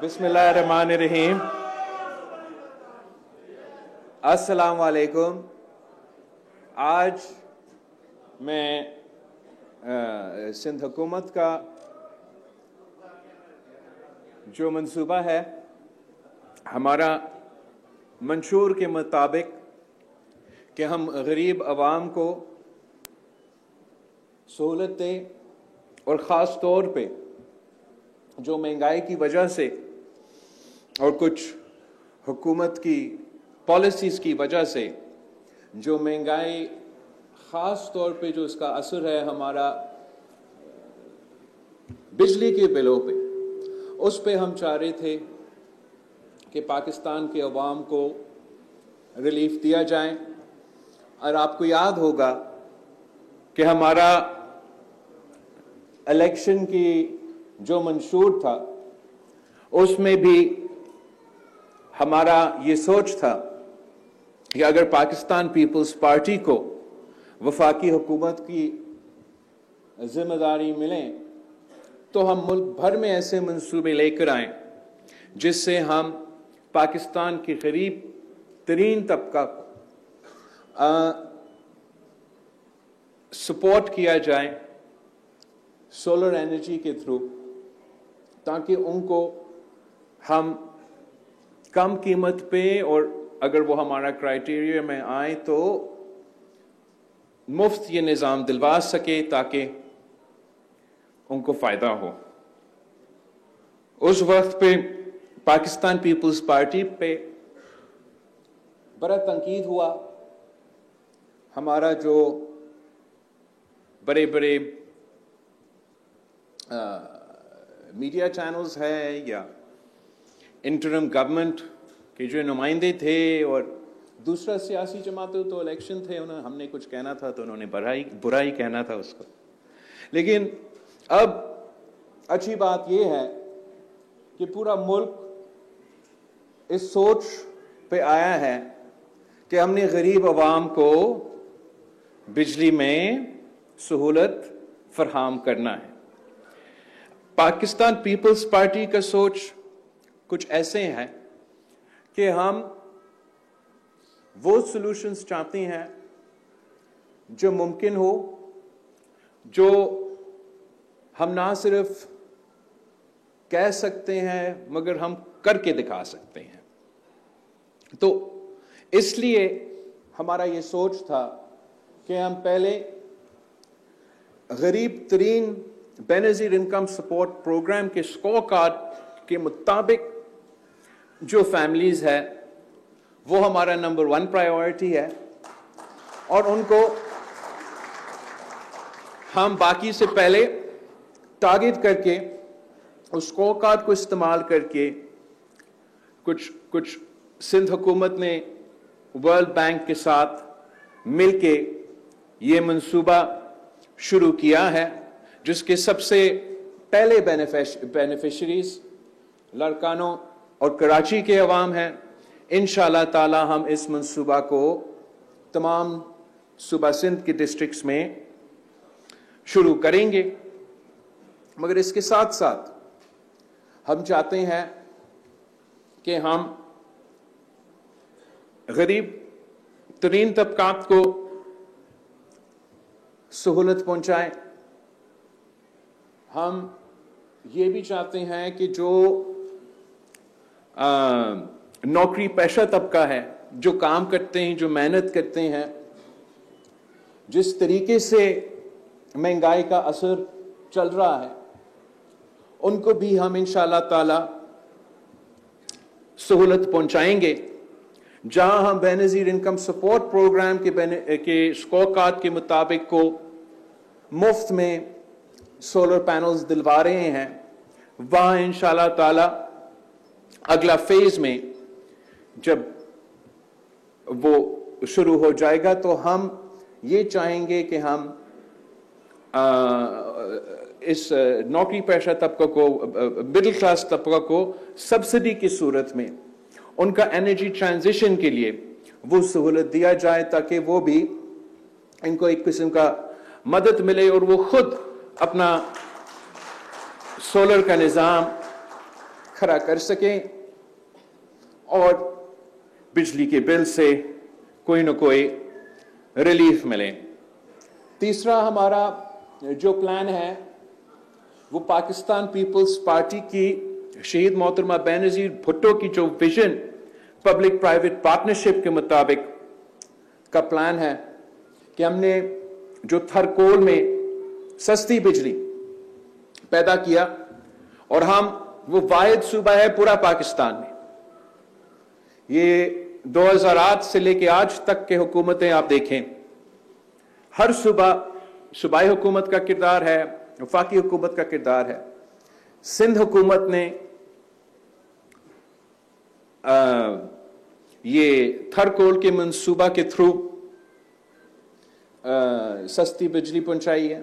बिस्मिल्लाहिर्रहमानिर्रहीम। अस्सलाम वालेकुम। आज मैं सिंध हुकूमत का जो मंसूबा है, हमारा मंशूर के मुताबिक कि हम गरीब आवाम को सहूलत दें और ख़ास तौर पे जो महंगाई की वजह से और कुछ हुकूमत की पॉलिसीज़ की वजह से जो महंगाई ख़ास तौर पे जो इसका असर है हमारा बिजली के बिलों पे, उस पे हम चाह रहे थे कि पाकिस्तान के अवाम को रिलीफ दिया जाए। और आपको याद होगा कि हमारा इलेक्शन की जो मंशूर था उसमें भी हमारा ये सोच था कि अगर पाकिस्तान पीपल्स पार्टी को वफाकी हुकूमत की जिम्मेदारी मिले तो हम मुल्क भर में ऐसे मंसूबे लेकर आएं जिससे हम पाकिस्तान के गरीब तरीन तबका को सपोर्ट किया जाए सोलर एनर्जी के थ्रू, ताकि उनको हम कम कीमत पे और अगर वो हमारा क्राइटेरिया में आए तो मुफ्त ये निज़ाम दिलवा सके ताकि उनको फ़ायदा हो। उस वक्त पे पाकिस्तान पीपल्स पार्टी पे बड़ा तनकीद हुआ। हमारा जो बड़े बड़े मीडिया चैनल्स है या इंटरिम गवर्नमेंट के जो नुमाइंदे थे और दूसरा सियासी जमातें, तो इलेक्शन थे, उन्हें हमने कुछ कहना था तो उन्होंने बुराई कहना था उसको। लेकिन अब अच्छी बात यह है कि पूरा मुल्क इस सोच पे आया है कि हमने गरीब आवाम को बिजली में सहूलत फराहम करना है। पाकिस्तान पीपल्स पार्टी का सोच कुछ ऐसे है कि हम वो सॉल्यूशंस चाहते हैं जो मुमकिन हो, जो हम ना सिर्फ कह सकते हैं मगर हम करके दिखा सकते हैं। तो इसलिए हमारा ये सोच था कि हम पहले गरीब तरीन बेनज़ीर इनकम सपोर्ट प्रोग्राम के स्कोर कार्ड के मुताबिक जो फैमिलीज है वो हमारा नंबर 1 प्रायोरिटी है, और उनको हम बाकी से पहले टारगेट करके उस स्कोर कार्ड को इस्तेमाल करके कुछ सिंध हुकूमत ने वर्ल्ड बैंक के साथ मिलके ये मंसूबा शुरू किया है, जिसके सबसे पहले बेनिफिशरीज लारकानो और कराची के अवाम हैं। इंशाअल्लाह ताला हम इस मंसूबा को तमाम सूबा सिंध के डिस्ट्रिक्ट्स में शुरू करेंगे। मगर इसके साथ साथ हम चाहते हैं कि हम गरीब तरीन तबकात को सहूलत पहुंचाएं। हम ये भी चाहते हैं कि जो नौकरी पेशा तबका है, जो काम करते हैं, जो मेहनत करते हैं, जिस तरीके से महंगाई का असर चल रहा है, उनको भी हम इंशाअल्लाह ताला सहूलत पहुंचाएंगे। जहां हम बेनज़ीर इनकम सपोर्ट प्रोग्राम के स्कोर कार्ड के मुताबिक को मुफ्त में सोलर पैनल्स दिलवा रहे हैं, वहां इंशाअल्लाह ताला अगला फेज में जब वो शुरू हो जाएगा तो हम ये चाहेंगे कि हम इस नौकरी पेशा तबका को, मिडिल क्लास तबका को सब्सिडी की सूरत में उनका एनर्जी ट्रांजिशन के लिए वो सहूलत दिया जाए, ताकि वो भी इनको एक किस्म का मदद मिले और वो खुद अपना सोलर का निज़ाम खड़ा कर सकें और बिजली के बिल से कोई ना कोई रिलीफ मिले। तीसरा हमारा जो प्लान है वो पाकिस्तान पीपल्स पार्टी की शहीद मोहतरमा बेनज़ीर भुट्टो की जो विजन पब्लिक प्राइवेट पार्टनरशिप के मुताबिक का प्लान है कि हमने जो थरकोल में सस्ती बिजली पैदा किया और हम वो वाहिद सूबा है पूरा पाकिस्तान में। ये 2008 से लेके आज तक के हुकूमतें आप देखें, हर सूबाई हुकूमत का किरदार है, वफाकी हुकूमत का किरदार है। सिंध हुकूमत ने ये थरकोल के मंसूबा के थ्रू सस्ती बिजली पहुंचाई है।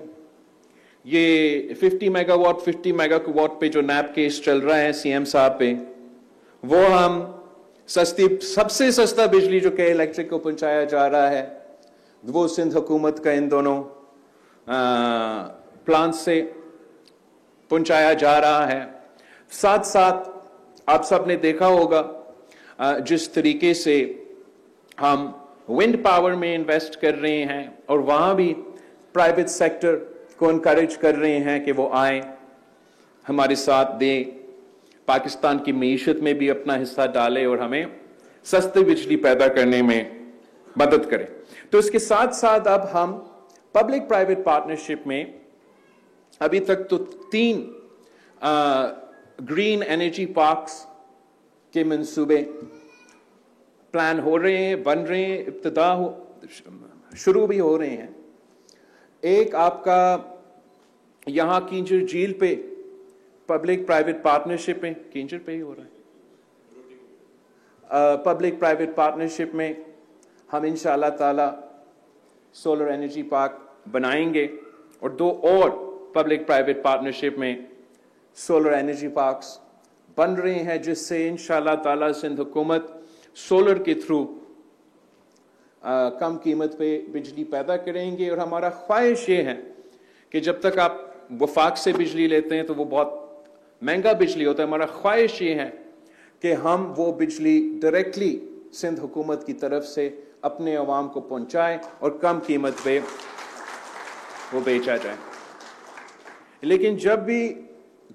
ये 50 मेगावाट पे जो नैप केस चल रहा है सीएम साहब पे, वो हम सबसे सस्ता बिजली जो के इलेक्ट्रिक को पहुंचाया जा रहा है वो सिंध हुकूमत का इन दोनों प्लांट से पहुंचाया जा रहा है। साथ साथ आप सब ने देखा होगा जिस तरीके से हम विंड पावर में इन्वेस्ट कर रहे हैं और वहां भी प्राइवेट सेक्टर को इनकरेज कर रहे हैं कि वो आए, हमारे साथ दें, पाकिस्तान की मईशत में भी अपना हिस्सा डाले और हमें सस्ती बिजली पैदा करने में मदद करें। तो इसके साथ साथ अब हम पब्लिक प्राइवेट पार्टनरशिप में अभी तक तो 3 ग्रीन एनर्जी पार्क्स के मंसूबे प्लान हो रहे हैं, बन रहे हैं, शुरू भी हो रहे हैं। एक आपका यहां कींजर झील पे पब्लिक प्राइवेट पार्टनरशिप में, कींजर पे ही हो रहा है, पब्लिक प्राइवेट पार्टनरशिप में हम इंशाअल्लाह ताला सोलर एनर्जी पार्क बनाएंगे और 2 और पब्लिक प्राइवेट पार्टनरशिप में सोलर एनर्जी पार्क्स बन रहे हैं, जिससे इंशाअल्लाह ताला सिंध हुकूमत सोलर के थ्रू कम कीमत पे बिजली पैदा करेंगे। और हमारा ख्वाहिश ये है कि जब तक आप वफाक से बिजली लेते हैं तो वो बहुत महंगा बिजली होता है, हमारा ख्वाहिश ये है कि हम वो बिजली डायरेक्टली सिंध हुकूमत की तरफ से अपने अवाम को पहुंचाएं और कम कीमत पे वो बेचा जाए। लेकिन जब भी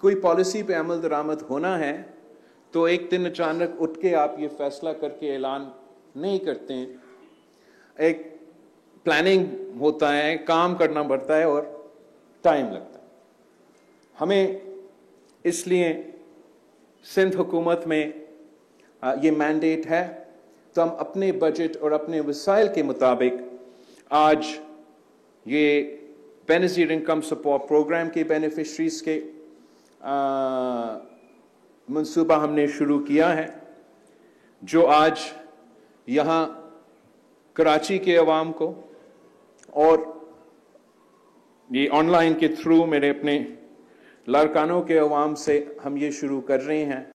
कोई पॉलिसी पे अमल दरामद होना है तो एक दिन अचानक उठ के आप ये फैसला करके ऐलान नहीं करते हैं। एक प्लानिंग होता है, काम करना पड़ता है और टाइम लगता है। हमें इसलिए सिंध हुकूमत में ये मैंडेट है, तो हम अपने बजट और अपने वसाइल के मुताबिक आज ये बेनज़ीर इनकम सपोर्ट प्रोग्राम के बेनिफिशरीज के मंसूबा हमने शुरू किया है, जो आज यहाँ कराची के अवाम को और ये ऑनलाइन के थ्रू मेरे अपने लारकानों के अवाम से हम ये शुरू कर रहे हैं।